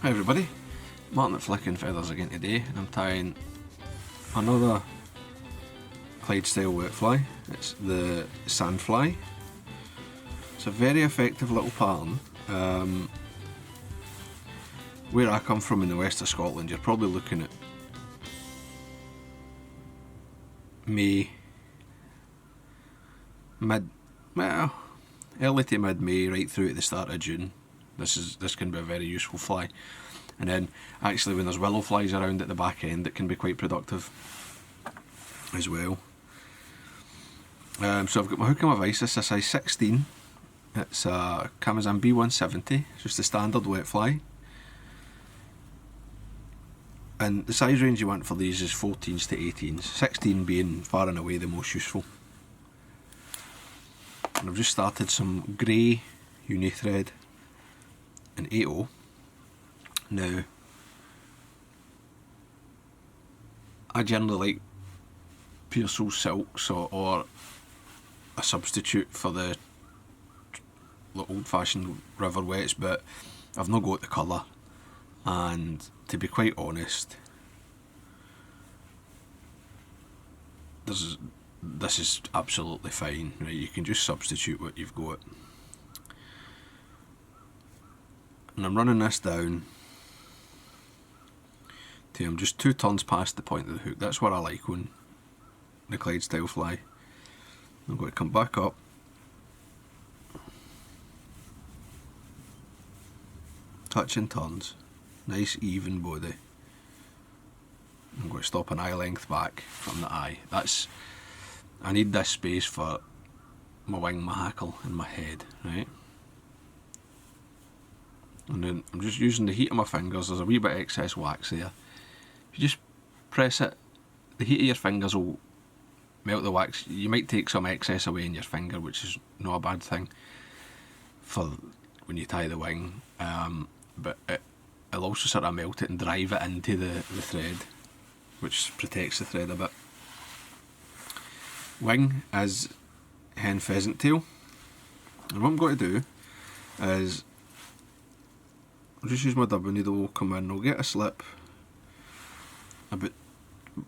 Hi everybody, Martyn at Flicking Feathers again today, and I'm tying another Clyde style wet fly. It's the sandfly. It's a very effective little pattern. Where I come from in the west of Scotland, you're probably looking at early to mid May right through to the start of June. This can be a very useful fly. And then actually when there's willow flies around at the back end, it can be quite productive as well. So I've got my hook and my vise. This is a size 16. It's a Camazam B170, it's just a standard wet fly. And the size range you want for these is 14s to 18s, 16 being far and away the most useful. And I've just started some grey uni thread in 8/0. Now, I generally like Pearsall silks or a substitute for the old fashioned river wets, but I've not got the colour, and to be quite honest, this is absolutely fine, right? You can just substitute what you've got. And I'm running this down till I'm just 2 turns past the point of the hook. That's what I like on the Clyde style fly. I'm going to come back up, touching turns, nice even body. I'm going to stop an eye length back from the eye. I need this space for my wing, my hackle and my head, right? And then I'm just using the heat of my fingers. There's a wee bit of excess wax there. If you just press it, the heat of your fingers will melt the wax. You might take some excess away in your finger, which is not a bad thing for when you tie the wing, but it'll also sort of melt it and drive it into the thread, which protects the thread a bit. Wing is hen pheasant tail, and what I'm going to do is I'll just use my double needle, come in, I'll get a slip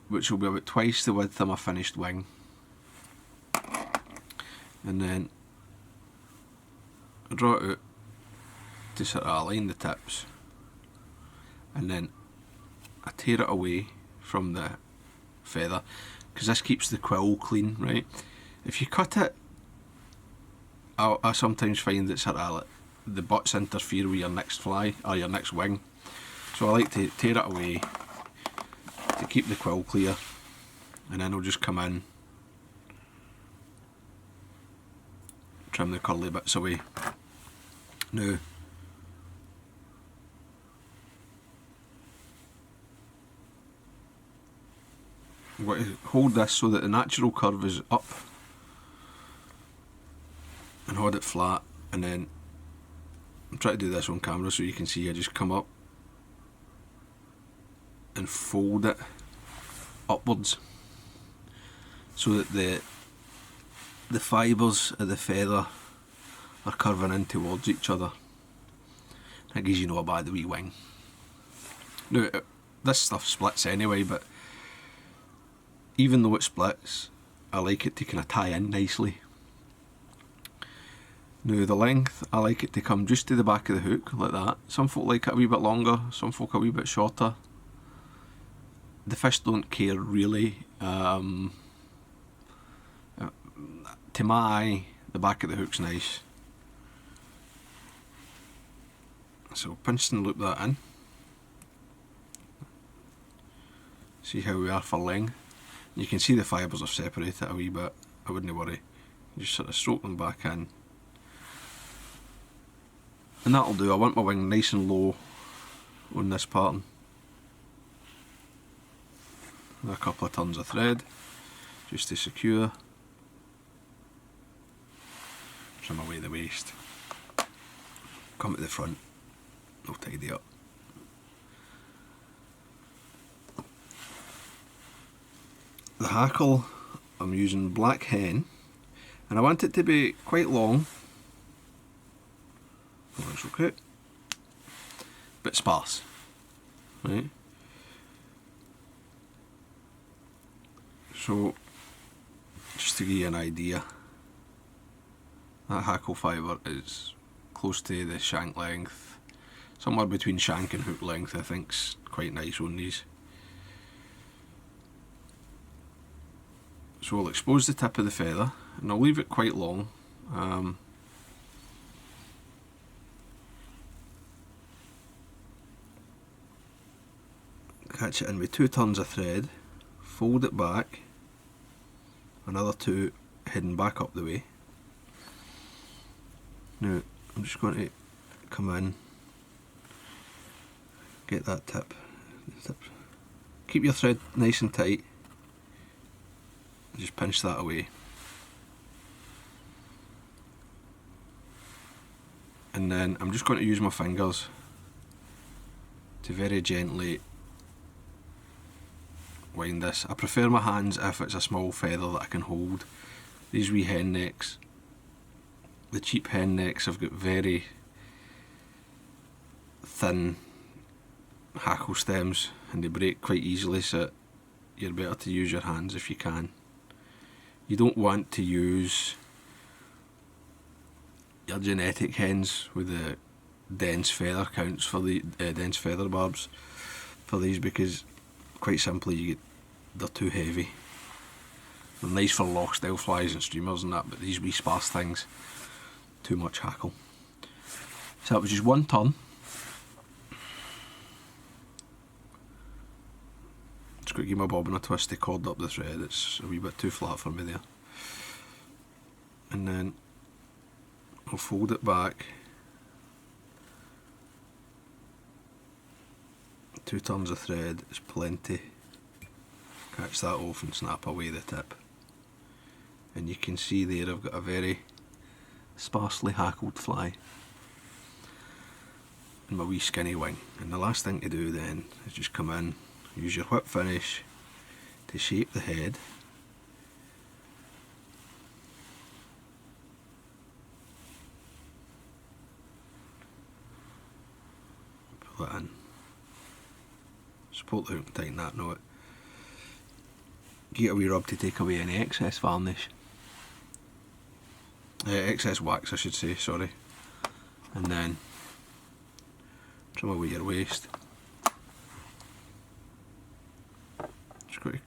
which will be about twice the width of my finished wing, and then I draw it out to sort of align the tips, and then I tear it away from the feather, because this keeps the quill clean, right? If you cut it, I sometimes find that sort of the butts interfere with your next fly or your next wing, so I like to tear it away to keep the quill clear, and then I'll just come in, trim the curly bits away. Now, I'm going to hold this so that the natural curve is up and hold it flat, and then I'm trying to do this on camera so you can see. I just come up and fold it upwards so that the fibres of the feather are curving in towards each other. That gives you not a bad wee wing. Now, this stuff splits anyway, but even though it splits, I like it to kind of tie in nicely. Now the length, I like it to come just to the back of the hook, like that. Some folk like it a wee bit longer, some folk a wee bit shorter. The fish don't care really. To my eye, the back of the hook's nice. So pinch and loop that in. See how we are for length. You can see the fibres have separated a wee bit. I wouldn't worry. Just sort of stroke them back in. And that'll do. I want my wing nice and low on this pattern. A couple of turns of thread just to secure. Trim away the waist. Come to the front. I'll tidy up. The hackle, I'm using black hen, and I want it to be quite long. That's okay. but sparse, right? So, just to give you an idea, that hackle fibre is close to the shank length, somewhere between shank and hook length. I think's quite nice on these. So we'll expose the tip of the feather, and I'll leave it quite long. Catch it in with 2 turns of thread, fold it back, another 2 hidden back up the way. Now I'm just going to come in, get that tip. Keep your thread nice and tight, just pinch that away. And then I'm just going to use my fingers to very gently wind this. I prefer my hands if it's a small feather that I can hold. These wee hen necks, the cheap hen necks, have got very thin hackle stems and they break quite easily, so you're better to use your hands if you can. You don't want to use your genetic hens with the dense feather counts for the dense feather barbs for these, because quite simply they're too heavy. They're nice for loch style flies and streamers and that, but these wee sparse things, too much hackle. So that was just 1 turn. Just got to give my bobbin a twist to cord up the thread. It's a wee bit too flat for me there. And then I'll fold it back, 2 turns of thread is plenty. Catch that off and snap away the tip. And you can see there I've got a very sparsely hackled fly and my wee skinny wing. And the last thing to do then is just come in, use your whip finish to shape the head. Pull it in. Support the hook and tighten that knot. Get a wee rub to take away any excess varnish. Excess wax I should say, sorry. And then trim away your waist. Just got to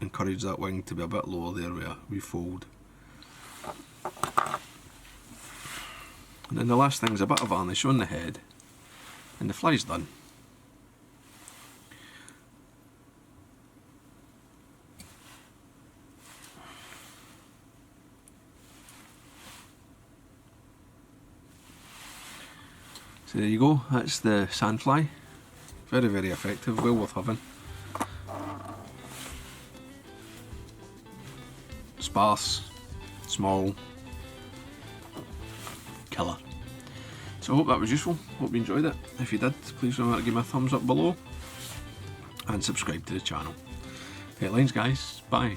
encourage that wing to be a bit lower there with a wee fold. And then the last thing is a bit of varnish on the head and the fly's done. So there you go, that's the sandfly. Very, very effective, well worth having. Sparse, small, killer. So I hope that was useful, hope you enjoyed it. If you did, please remember to give me a thumbs up below and subscribe to the channel. Headlines guys, bye.